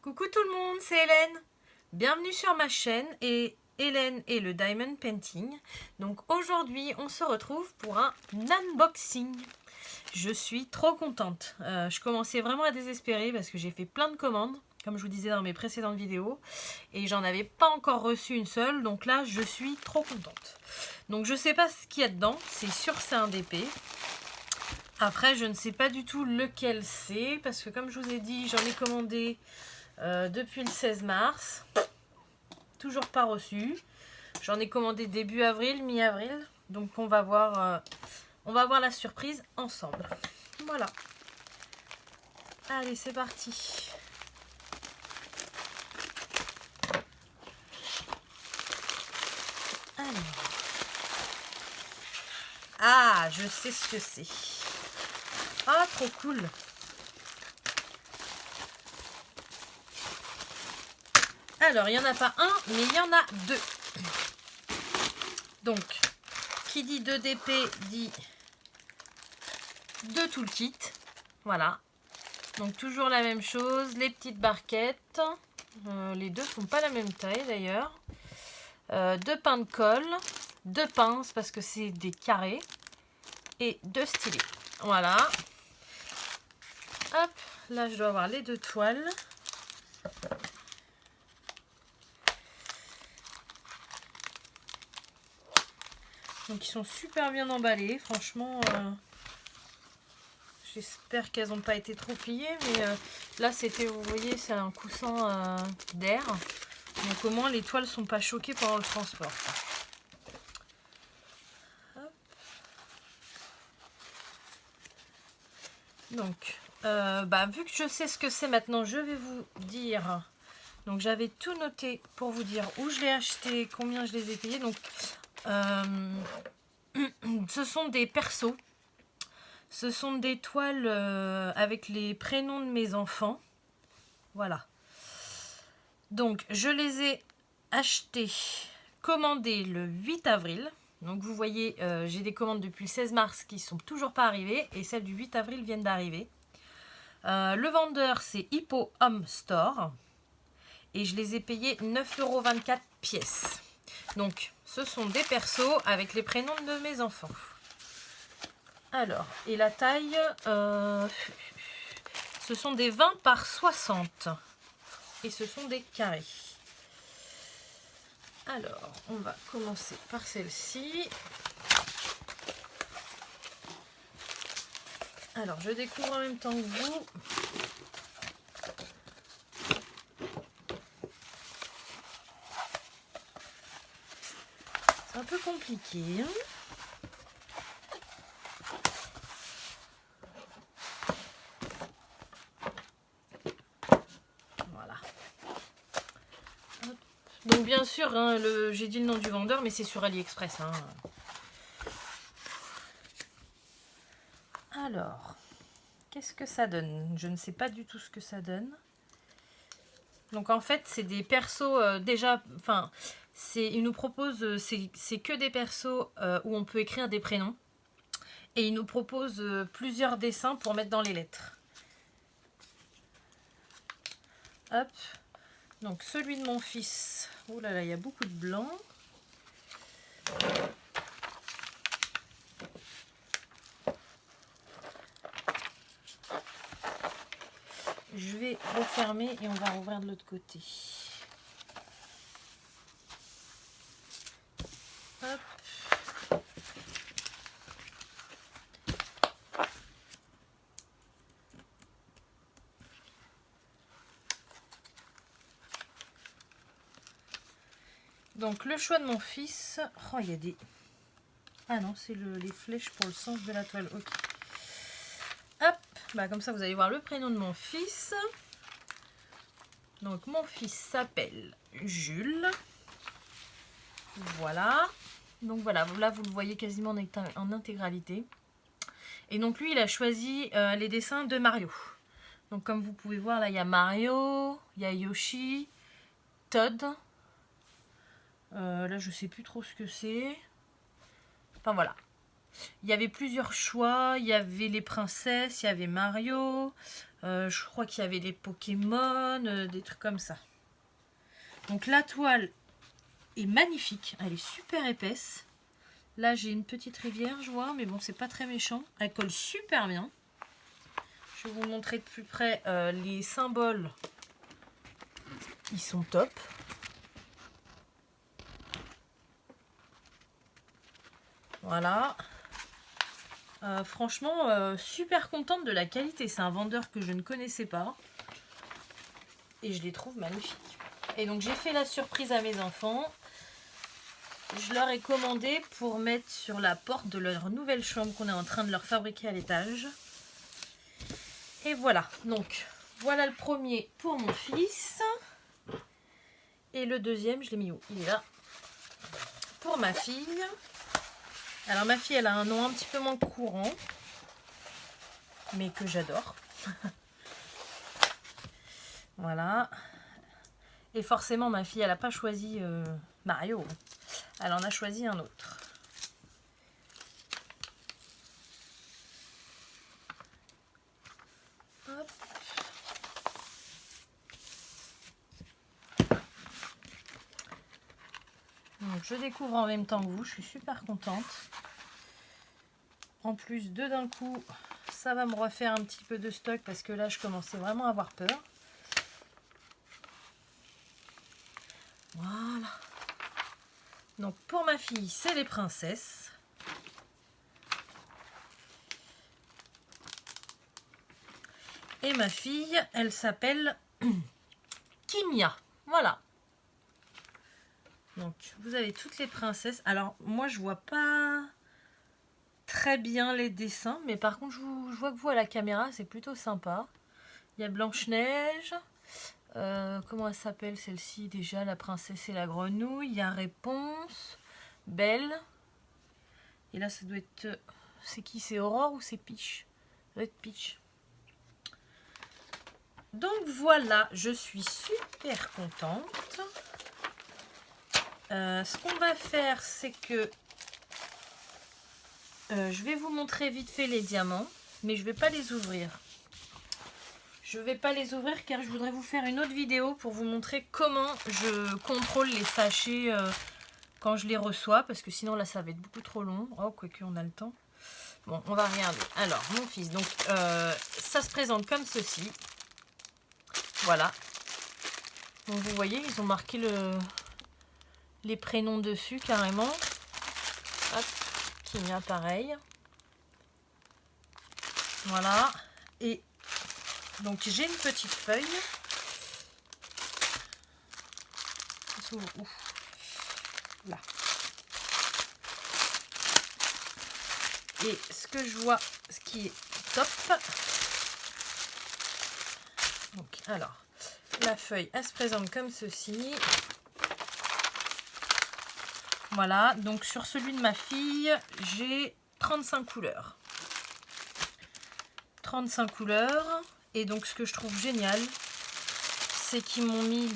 Coucou tout le monde, c'est Hélène. Bienvenue sur ma chaîne et Hélène et le Diamond Painting. Donc aujourd'hui, on se retrouve pour un unboxing. Je suis trop contente. Je commençais vraiment à désespérer parce que j'ai fait plein de commandes, comme je vous disais dans mes précédentes vidéos, et j'en avais pas encore reçu une seule. Donc là, je suis trop contente. Donc je sais pas ce qu'il y a dedans. C'est sûr, c'est un DP. Après, je ne sais pas du tout lequel c'est parce que comme je vous ai dit, j'en ai commandé depuis le 16 mars, toujours pas reçu. J'en ai commandé début avril, mi-avril, donc on va voir la surprise ensemble. Voilà. Allez, c'est parti. Alors. Ah, je sais ce que c'est. Ah, trop cool. Alors, il n'y en a pas un, mais il y en a deux. Donc, qui dit 2 DP dit 2 toolkits. Voilà. Donc, toujours la même chose. Les petites barquettes. Les deux font pas la même taille d'ailleurs. 2 pains de colle. 2 pinces parce que c'est des carrés. Et 2 stylés. Voilà. Hop. Là, je dois avoir les 2 toiles. Donc ils sont super bien emballés, franchement, j'espère qu'elles n'ont pas été trop pliées, mais là c'était, vous voyez, c'est un coussin d'air, donc au moins les toiles sont pas choquées pendant le transport. Hop. Donc, vu que je sais ce que c'est maintenant, je vais vous dire. Donc j'avais tout noté pour vous dire où je l'ai acheté, combien je les ai payés. Donc ce sont des persos. Ce sont des toiles avec les prénoms de mes enfants. Voilà. Donc, je les ai achetées, commandées le 8 avril. Donc, vous voyez, j'ai des commandes depuis le 16 mars qui ne sont toujours pas arrivées. Et celles du 8 avril viennent d'arriver. Le vendeur, c'est Hippo Home Store. Et je les ai payées 9,24 € pièce. Donc, ce sont des persos avec les prénoms de mes enfants. Alors, et la taille, ce sont des 20 par 60. Et ce sont des carrés. Alors, on va commencer par celle-ci. Alors, je découvre en même temps que vous. C'est un peu compliqué, hein. Donc bien sûr, hein, j'ai dit le nom du vendeur, mais c'est sur AliExpress. Hein. Alors, qu'est-ce que ça donne? Je ne sais pas du tout ce que ça donne. Donc en fait, c'est des persos déjà... Enfin, il nous propose... c'est que des persos où on peut écrire des prénoms. Et il nous propose plusieurs dessins pour mettre dans les lettres. Hop. Donc celui de mon fils... Oh là là, il y a beaucoup de blanc. Je vais refermer et on va rouvrir de l'autre côté. Hop. Donc le choix de mon fils, oh il y a des... Ah non, c'est les flèches pour le sens de la toile, ok. Hop, comme ça vous allez voir le prénom de mon fils. Donc mon fils s'appelle Jules. Voilà. Donc voilà, là vous le voyez quasiment en intégralité. Et donc lui il a choisi les dessins de Mario. Donc comme vous pouvez voir là il y a Mario, il y a Yoshi, Todd. Là je sais plus trop ce que c'est. Enfin voilà. Il y avait plusieurs choix. Il y avait les princesses, il y avait Mario. Je crois qu'il y avait les Pokémon, des trucs comme ça. Donc la toile est magnifique. Elle est super épaisse. Là, j'ai une petite rivière, je vois. Mais bon, c'est pas très méchant. Elle colle super bien. Je vais vous montrer de plus près les symboles. Ils sont top. Voilà. Franchement, super contente de la qualité. C'est un vendeur que je ne connaissais pas. Et je les trouve magnifiques. Et donc, j'ai fait la surprise à mes enfants. Je leur ai commandé pour mettre sur la porte de leur nouvelle chambre qu'on est en train de leur fabriquer à l'étage. Et voilà. Donc, voilà le premier pour mon fils. Et le deuxième, je l'ai mis où? Il est là. Pour ma fille. Alors ma fille, elle a un nom un petit peu moins courant, mais que j'adore. Voilà. Et forcément, ma fille, elle n'a pas choisi Mario. Elle en a choisi un autre. Hop. Donc, je découvre en même temps que vous. Je suis super contente. En plus, deux d'un coup, ça va me refaire un petit peu de stock parce que là, je commençais vraiment à avoir peur. Voilà. Donc, pour ma fille, c'est les princesses. Et ma fille, elle s'appelle Kimia. Voilà. Donc, vous avez toutes les princesses. Alors, moi, je vois pas très bien les dessins, mais par contre, je vois que vous, à la caméra, c'est plutôt sympa. Il y a Blanche-Neige. Comment elle s'appelle celle-ci déjà? La princesse et la grenouille. Il y a Réponse. Belle. Et là, ça doit être... C'est qui? C'est Aurore ou c'est Peach? Ça doit être Peach. Donc voilà, je suis super contente. Ce qu'on va faire, c'est que je vais vous montrer vite fait les diamants, mais je ne vais pas les ouvrir. Je ne vais pas les ouvrir car je voudrais vous faire une autre vidéo pour vous montrer comment je contrôle les sachets quand je les reçois, parce que sinon là ça va être beaucoup trop long. Oh, quoique on a le temps. Bon, on va regarder. Alors, mon fils, donc ça se présente comme ceci. Voilà. Donc vous voyez, ils ont marqué les prénoms dessus carrément. Hop, Kimia pareil. Voilà. Et donc j'ai une petite feuille. Ça s'ouvre où? Là. Et ce que je vois, ce qui est top. Donc alors, la feuille, elle se présente comme ceci. Voilà, donc sur celui de ma fille, j'ai 35 couleurs. 35 couleurs. Et donc ce que je trouve génial, c'est qu'ils m'ont mis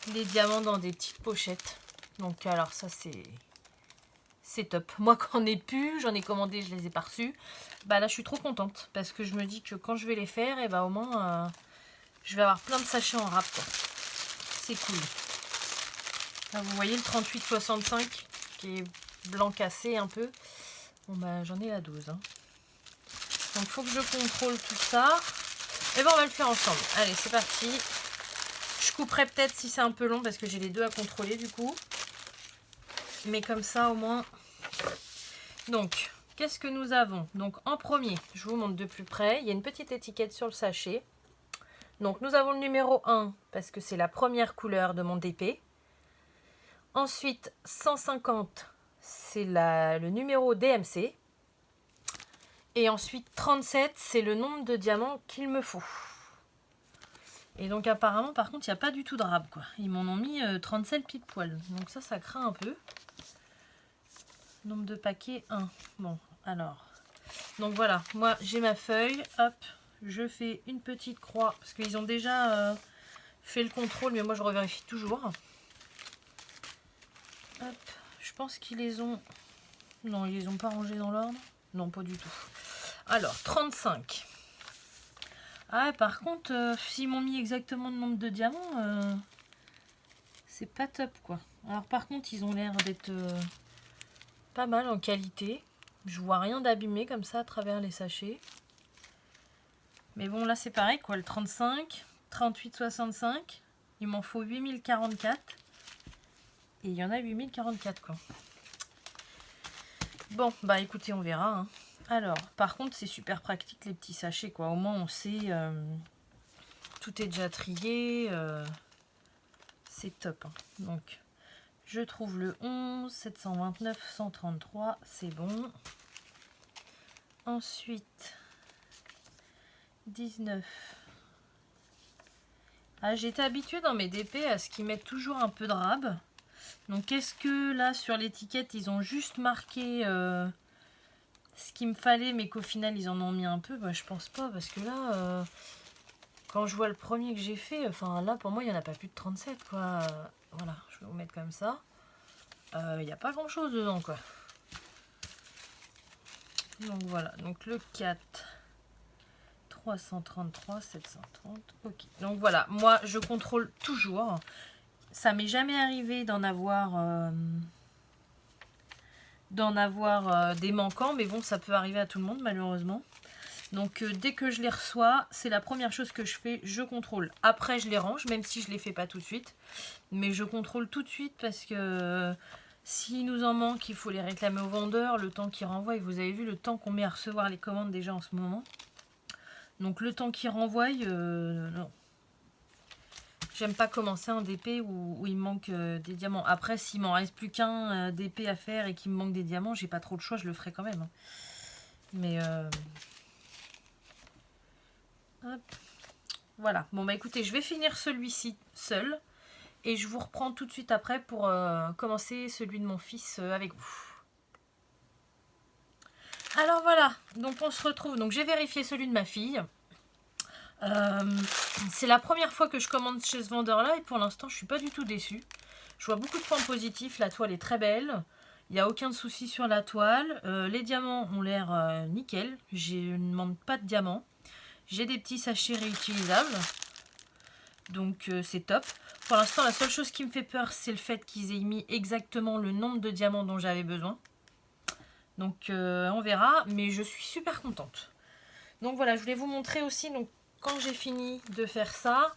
les diamants dans des petites pochettes. Donc alors ça c'est top. Moi quand on est plus, j'en ai commandé, je les ai pas reçus. Bah là je suis trop contente parce que je me dis que quand je vais les faire, et bah au moins je vais avoir plein de sachets en rap. C'est cool. Là, vous voyez le 38,65 qui est blanc cassé un peu. Bon bah j'en ai la dose. Hein. Donc il faut que je contrôle tout ça. Et ben on va le faire ensemble. Allez, c'est parti. Je couperai peut-être si c'est un peu long parce que j'ai les deux à contrôler du coup. Mais comme ça au moins. Donc, qu'est-ce que nous avons? Donc en premier, je vous montre de plus près. Il y a une petite étiquette sur le sachet. Donc nous avons le numéro 1 parce que c'est la première couleur de mon DP. Ensuite, 150, c'est le numéro DMC. Et ensuite, 37, c'est le nombre de diamants qu'il me faut. Et donc apparemment, par contre, il n'y a pas du tout de rab, quoi. Ils m'en ont mis 37 pile poil. Donc ça craint un peu. Nombre de paquets, 1. Bon, alors. Donc voilà, moi j'ai ma feuille. Hop, je fais une petite croix. Parce qu'ils ont déjà fait le contrôle, mais moi je revérifie toujours. Hop, je pense qu'ils les ont... Non, ils les ont pas rangés dans l'ordre. Non, pas du tout. Alors, 35. Ah, par contre, s'ils m'ont mis exactement le nombre de diamants, c'est pas top, quoi. Alors, par contre, ils ont l'air d'être pas mal en qualité. Je vois rien d'abîmé comme ça à travers les sachets. Mais bon, là, c'est pareil, quoi. Le 35, 38, 65. Il m'en faut 8044. Et il y en a 8044, quoi. Bon, bah écoutez, on verra. Hein. Alors, par contre, c'est super pratique les petits sachets, quoi. Au moins, on sait, tout est déjà trié. C'est top. Hein. Donc, je trouve le 11, 729, 133, c'est bon. Ensuite, 19. Ah, j'étais habituée dans mes DP à ce qu'ils mettent toujours un peu de rab. Donc, est-ce que là, sur l'étiquette, ils ont juste marqué ce qu'il me fallait, mais qu'au final, ils en ont mis un peu? Bah, je pense pas, parce que là, quand je vois le premier que j'ai fait, enfin, là, pour moi, il n'y en a pas plus de 37, quoi. Voilà, je vais vous mettre comme ça. Il n'y a pas grand-chose dedans, quoi. Donc, voilà. Donc, le 4... 333, 730, ok. Donc voilà, moi je contrôle toujours. Ça m'est jamais arrivé d'en avoir des manquants, mais bon, ça peut arriver à tout le monde malheureusement. Donc dès que je les reçois, c'est la première chose que je fais, je contrôle. Après je les range, même si je les fais pas tout de suite. Mais je contrôle tout de suite parce que s'il nous en manque, il faut les réclamer au vendeur, le temps qu'il renvoie. Et vous avez vu le temps qu'on met à recevoir les commandes déjà en ce moment. Donc le temps qu'il renvoie, non. J'aime pas commencer un DP où il me manque des diamants. Après, s'il m'en reste plus qu'un DP à faire et qu'il me manque des diamants, j'ai pas trop le choix, je le ferai quand même. Hein. Mais hop. Voilà. Bon bah écoutez, je vais finir celui-ci seul. Et je vous reprends tout de suite après pour commencer celui de mon fils avec vous. Alors voilà, donc on se retrouve. Donc j'ai vérifié celui de ma fille. C'est la première fois que je commande chez ce vendeur là et pour l'instant je suis pas du tout déçue. Je vois beaucoup de points positifs, la toile est très belle, il n'y a aucun souci sur la toile, les diamants ont l'air nickel, je ne demande pas de diamants, j'ai des petits sachets réutilisables, donc c'est top. Pour l'instant la seule chose qui me fait peur c'est le fait qu'ils aient mis exactement le nombre de diamants dont j'avais besoin. Donc on verra, mais je suis super contente. Donc voilà, je voulais vous montrer aussi, donc quand j'ai fini de faire ça,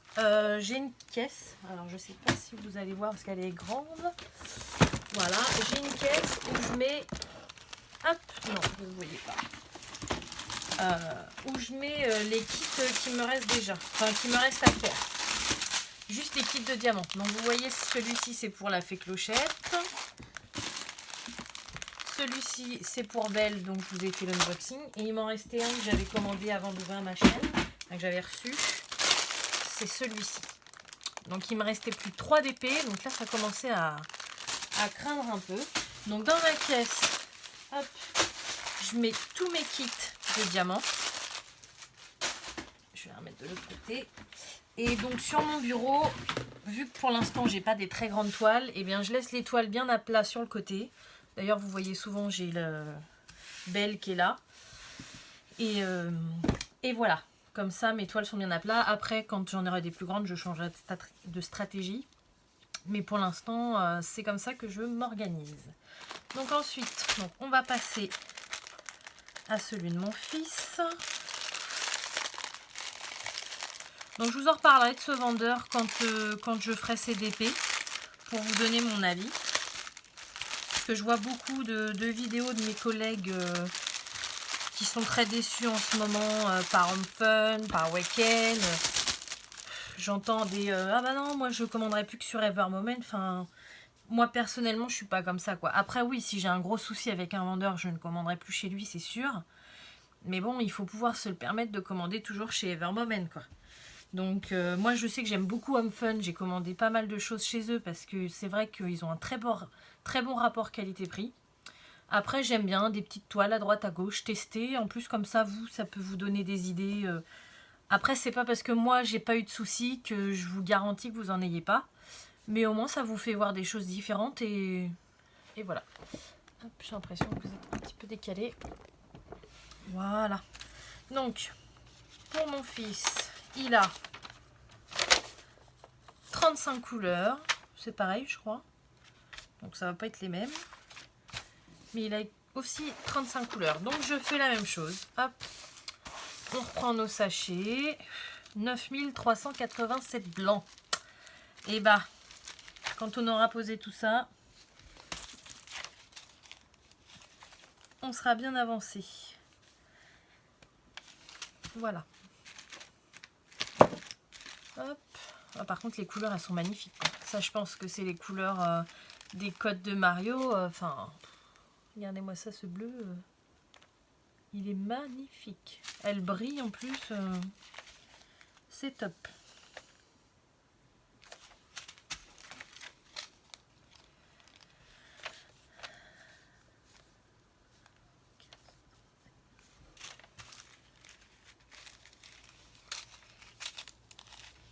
j'ai une caisse. Alors je sais pas si vous allez voir parce qu'elle est grande. Voilà, j'ai une caisse où je mets... Hop, non, vous ne voyez pas. Où je mets les kits qui me restent déjà. Enfin, qui me restent à faire. Juste les kits de diamants. Donc vous voyez, celui-ci c'est pour la fée Clochette. Celui-ci c'est pour Belle, donc je vous ai fait l'unboxing. Et il m'en restait un que j'avais commandé avant d'ouvrir ma chaîne. Que j'avais reçu. C'est celui-ci. Donc il me restait plus que 3 DP. Donc là ça commençait à craindre un peu. Donc dans ma caisse, hop, je mets tous mes kits de diamants. Je vais la remettre de l'autre côté. Et donc sur mon bureau, vu que pour l'instant j'ai pas des très grandes toiles, et bien je laisse les toiles bien à plat sur le côté. D'ailleurs vous voyez souvent j'ai le Belle qui est là. Et voilà. Comme ça, mes toiles sont bien à plat. Après, quand j'en aurai des plus grandes, je changerai de stratégie. Mais pour l'instant, c'est comme ça que je m'organise. Donc ensuite, on va passer à celui de mon fils. Donc je vous en reparlerai de ce vendeur quand je ferai ses DP pour vous donner mon avis. Parce que je vois beaucoup de vidéos de mes collègues... qui sont très déçus en ce moment par Home Fun, par Weekend. J'entends des ah bah non, moi je commanderai plus que sur Evermoment. Enfin, moi personnellement, je suis pas comme ça quoi. Après oui, si j'ai un gros souci avec un vendeur, je ne commanderai plus chez lui, c'est sûr. Mais bon, il faut pouvoir se le permettre de commander toujours chez Evermoment quoi. Donc moi je sais que j'aime beaucoup Home Fun, j'ai commandé pas mal de choses chez eux parce que c'est vrai qu'ils ont un très bon rapport qualité-prix. Après, j'aime bien des petites toiles à droite, à gauche, tester. En plus, comme ça, ça peut vous donner des idées. Après, c'est pas parce que moi, j'ai pas eu de soucis que je vous garantis que vous en ayez pas. Mais au moins, ça vous fait voir des choses différentes et voilà. J'ai l'impression que vous êtes un petit peu décalé. Voilà. Donc, pour mon fils, il a 35 couleurs. C'est pareil, je crois. Donc, ça va pas être les mêmes. Mais il a aussi 35 couleurs. Donc, je fais la même chose. Hop. On reprend nos sachets. 9387 blancs. Et bah, quand on aura posé tout ça, on sera bien avancé. Voilà. Hop. Ah, par contre, les couleurs, elles sont magnifiques, quoi. Ça, je pense que c'est les couleurs des codes de Mario. Enfin, regardez-moi ça, ce bleu. Il est magnifique. Elle brille en plus. C'est top.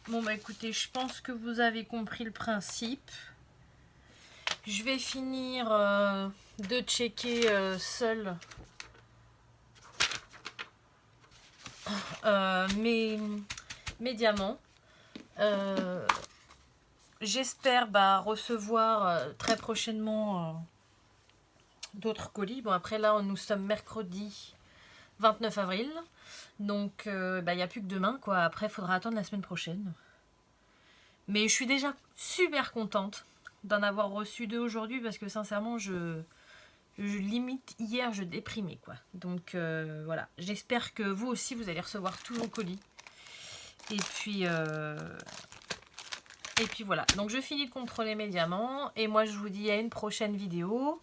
Bon bah écoutez, je pense que vous avez compris le principe. Je vais finir de checker seul mes diamants. J'espère recevoir très prochainement d'autres colis. Bon après là nous sommes mercredi 29 avril. Donc il n'y a plus que demain quoi. Après il faudra attendre la semaine prochaine. Mais je suis déjà super contente d'en avoir reçu 2 aujourd'hui parce que sincèrement je limite hier je déprimais quoi. Donc voilà, j'espère que vous aussi vous allez recevoir tous vos colis. Et puis voilà, donc je finis de contrôler mes diamants et moi je vous dis à une prochaine vidéo.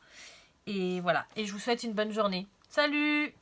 Et voilà, et je vous souhaite une bonne journée. Salut!